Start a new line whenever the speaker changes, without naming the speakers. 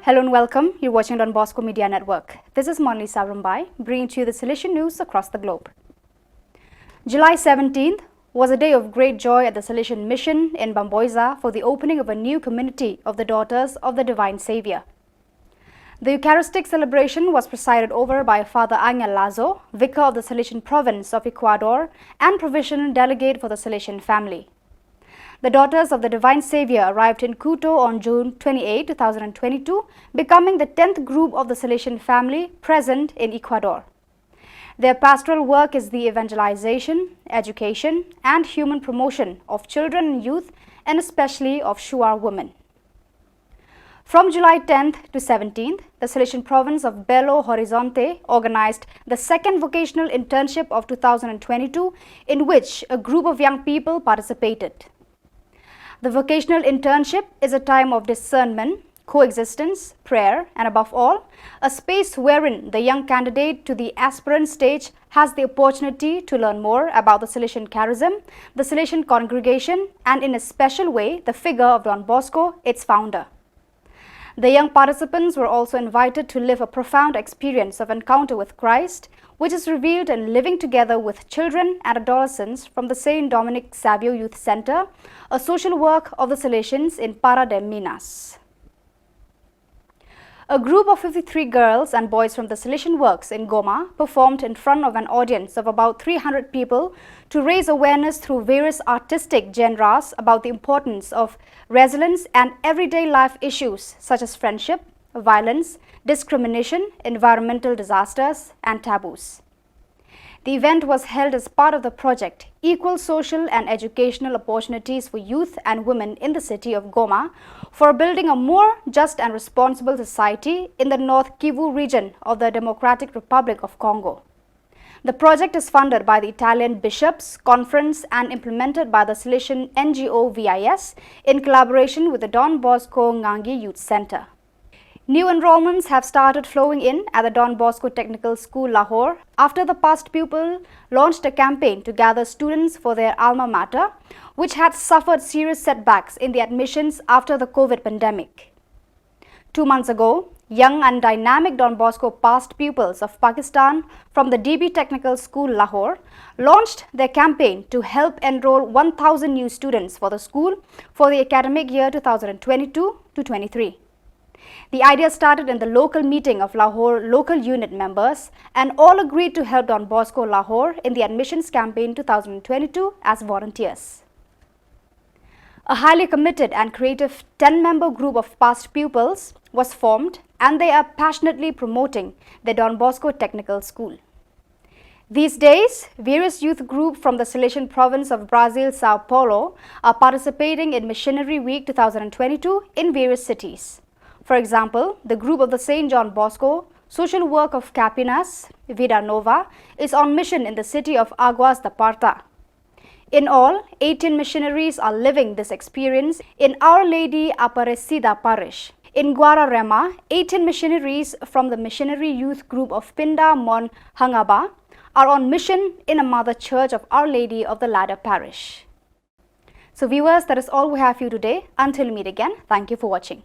Hello and welcome. You're watching on Bosco Media Network. This is Monli Sarumbai, bringing to you the Salesian news across the globe. July 17th was a day of great joy at the Salesian Mission in Bamboiza for the opening of a new community of the Daughters of the Divine Saviour. The Eucharistic celebration was presided over by Father Angel Lazo, Vicar of the Salesian Province of Ecuador and Provincial Delegate for the Salesian family. The Daughters of the Divine Saviour arrived in Quito on June 28, 2022, becoming the 10th group of the Salesian family present in Ecuador. Their pastoral work is the evangelization, education and human promotion of children and youth, and especially of Shuar women. From July 10th to 17th, the Salesian province of Belo Horizonte organized the second vocational internship of 2022, in which a group of young people participated. The vocational internship is a time of discernment, coexistence, prayer, and above all, a space wherein the young candidate to the aspirant stage has the opportunity to learn more about the Salesian charism, the Salesian congregation, and in a special way, the figure of Don Bosco, its founder. The young participants were also invited to live a profound experience of encounter with Christ, which is revealed in living together with children and adolescents from the Saint Dominic Savio Youth Center, a social work of the Salesians in Para de Minas. A group of 53 girls and boys from the Salesian Works in Goma performed in front of an audience of about 300 people to raise awareness through various artistic genres about the importance of resilience and everyday life issues such as friendship, violence, discrimination, environmental disasters, and taboos. The event was held as part of the project Equal Social and Educational Opportunities for Youth and Women in the city of Goma for building a more just and responsible society in the North Kivu region of the Democratic Republic of Congo. The project is funded by the Italian Bishops' Conference and implemented by the Salesian NGO VIS in collaboration with the Don Bosco Ngangi Youth Center. New enrollments have started flowing in at the Don Bosco Technical School, Lahore, after the past pupil launched a campaign to gather students for their alma mater, which had suffered serious setbacks in the admissions after the COVID pandemic. 2 months ago, young and dynamic Don Bosco past pupils of Pakistan from the DB Technical School, Lahore, launched their campaign to help enroll 1,000 new students for the school for the academic year 2022-23. The idea started in the local meeting of Lahore local unit members, and all agreed to help Don Bosco Lahore in the admissions campaign 2022 as volunteers. A highly committed and creative 10-member group of past pupils was formed, and they are passionately promoting the Don Bosco Technical School. These days, various youth groups from the Salesian province of Brazil, Sao Paulo, are participating in Missionary Week 2022 in various cities. For example, the group of the St. John Bosco Social Work of Capinas, Vida Nova, is on mission in the city of Aguas da Prata. In all, 18 missionaries are living this experience in Our Lady Aparecida Parish. In Guararema, 18 missionaries from the Missionary Youth Group of Pinda Mon Hangaba are on mission in a mother church of Our Lady of the Ladder Parish. So viewers, that is all we have for you today. Until we meet again, thank you for watching.